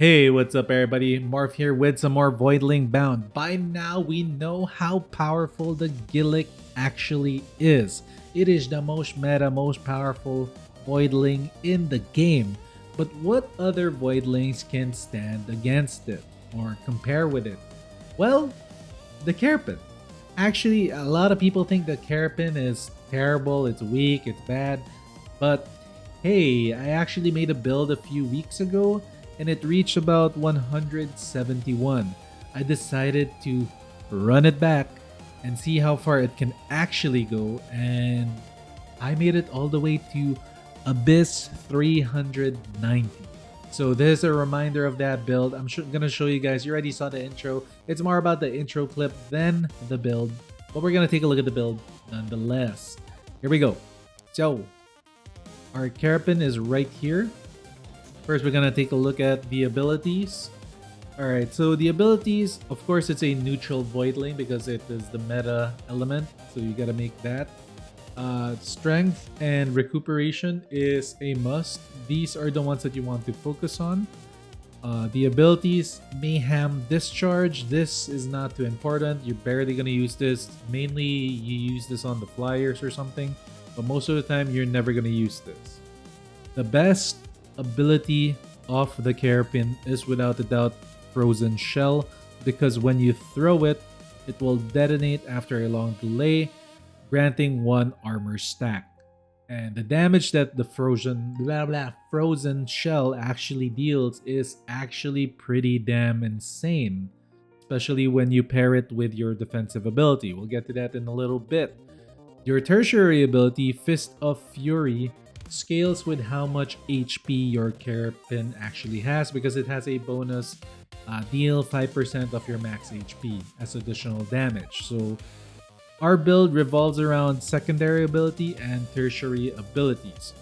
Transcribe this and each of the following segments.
Hey, what's up everybody? Morph here with some more Voidling Bound. By now we know how powerful the Gilicks actually is. It is the most meta, most powerful Voidling in the game. But what other Voidlings can stand against it or compare with it? Well, the Kerapin. Actually, a lot of people think the Kerapin is terrible, it's weak, it's bad. But hey, I actually made a build a few weeks ago and it reached about 171. I decided to run it back and see how far it can actually go, and I made it all the way to Abyss 390. So this is a reminder of that build. I'm gonna show you guys. You already saw the intro. It's more about the intro clip than the build, but we're gonna take a look at the build nonetheless. Here we go. So our Kerapin is right here. First, we're gonna take a look at the abilities. Alright, so the abilities, of course, it's a neutral Voidling because it is the meta element, so you gotta make that. Strength and recuperation is a must. These are the ones that you want to focus on. The abilities, Mayhem Discharge. This is not too important. You're barely gonna use this. Mainly, you use this on the flyers or something, but most of the time, you're never gonna use this. The best ability of the Kerapin is without a doubt Frozen Shell, because when you throw it, it will detonate after a long delay, granting 1 armor stack. And the damage that the frozen Shell actually deals is actually pretty damn insane, especially when you pair it with your defensive ability. We'll get to that in a little bit. Your tertiary ability, Fist of Fury, scales with how much HP your Kerapin actually has, because it has a bonus deal 5% of your max HP as additional damage. So our build revolves around secondary ability and tertiary abilities.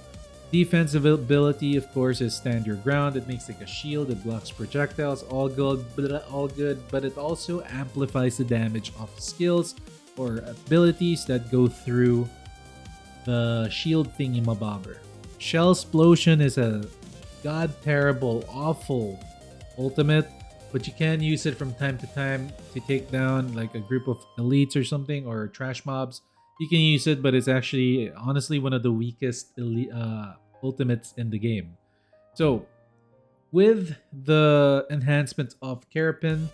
Defensive ability, of course, is Stand Your Ground. It makes like a shield, it blocks projectiles, all good, but it also amplifies the damage of skills or abilities that go through the shield thingy-mabobber. Shell Explosion is a god terrible, awful ultimate, but you can use it from time to time to take down like a group of elites or something, or trash mobs. You can use it, but it's actually honestly one of the weakest ultimates in the game. So with the enhancement of Kerapin,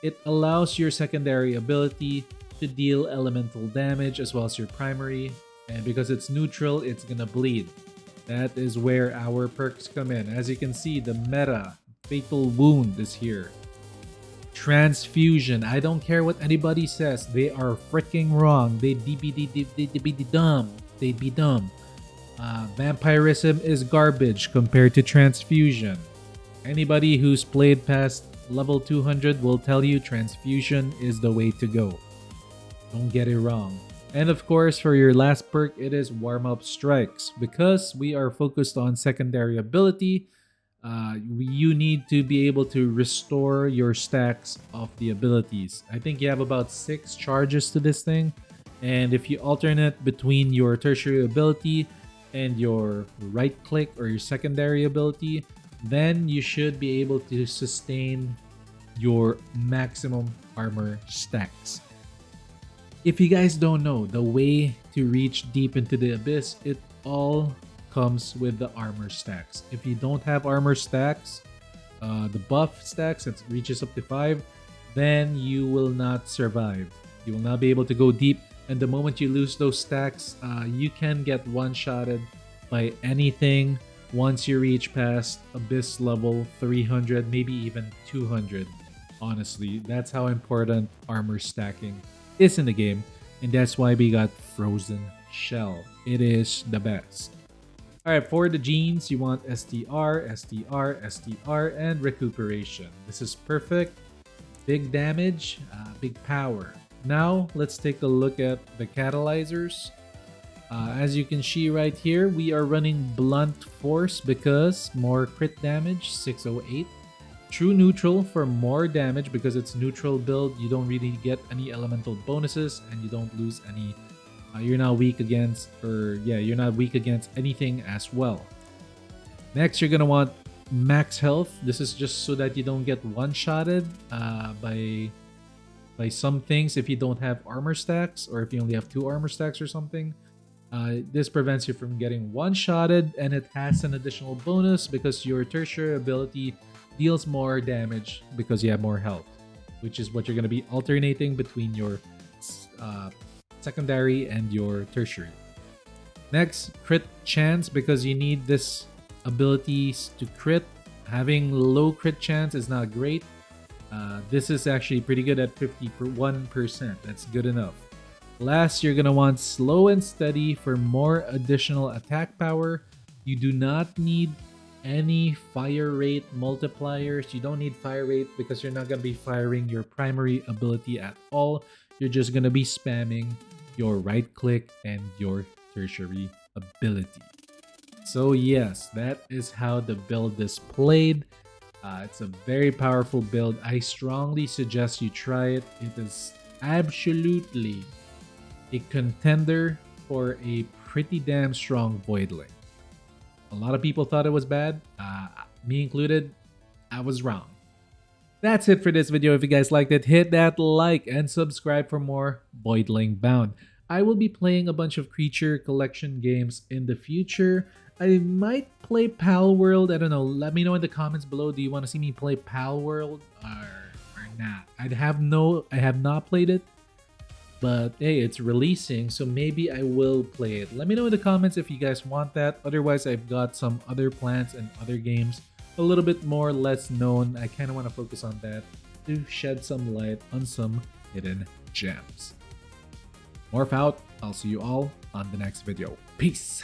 it allows your secondary ability to deal elemental damage as well as your primary, and because it's neutral, it's gonna bleed. That is where our perks come in. As you can see, the meta Fatal Wound is here. Transfusion. I don't care what anybody says. They are freaking wrong. They'd be dumb. They'd be dumb. Vampirism is garbage compared to Transfusion. Anybody who's played past level 200 will tell you Transfusion is the way to go. Don't get it wrong. And of course, for your last perk, it is Warm-Up Strikes. Because we are focused on secondary ability, you need to be able to restore your stacks of the abilities. I think you have about 6 charges to this thing. And if you alternate between your tertiary ability and your right click or your secondary ability, then you should be able to sustain your maximum armor stacks. If you guys don't know, the way to reach deep into the abyss, it all comes with the armor stacks. If you don't have armor stacks, the buff stacks that reaches up to 5, then you will not survive. You will not be able to go deep, and the moment you lose those stacks, you can get one-shotted by anything once you reach past abyss level 300, maybe even 200. Honestly, that's how important armor stacking is in the game, and that's why we got Frozen Shell. It is the best. Alright, for the genes, you want STR, STR, STR, and recuperation. This is perfect. Big damage, big power. Now, let's take a look at the catalyzers. As you can see right here, we are running Blunt Force because more crit damage, 608. True Neutral for more damage because it's neutral build. You don't really get any elemental bonuses and you don't lose any. You're not weak against, you're not weak against anything as well. Next, you're gonna want max health. This is just so that you don't get one-shotted by some things if you don't have armor stacks, or if you only have 2 armor stacks or something. This prevents you from getting one-shotted, and it has an additional bonus because your tertiary ability deals more damage because you have more health, which is what you're going to be alternating between your secondary and your tertiary. Next, crit chance, because you need this abilities to crit. Having low crit chance is not great. This is actually pretty good at 51%. That's good enough. Last, you're going to want slow and steady for more additional attack power. You do not need any fire rate multipliers. You don't need fire rate because you're not going to be firing your primary ability at all. You're just going to be spamming your right click and your tertiary ability. So yes, that is how the build is played. It's a very powerful build. I strongly suggest you try it. It is absolutely a contender for a pretty damn strong Voidling. A lot of people thought it was bad, me included. I was wrong. That's it for this video. If you guys liked it, hit that like and subscribe for more Voidling Bound. I will be playing a bunch of creature collection games in the future. I might play Pal World. I don't know. Let me know in the comments below. Do you want to see me play Pal World or not? I have not played it, but hey, it's releasing, so maybe I will play it. Let me know in the comments if you guys want that. Otherwise, I've got some other plans and other games a little bit more less known. I kind of want to focus on that to shed some light on some hidden gems. Morph out. I'll see you all on the next video. Peace.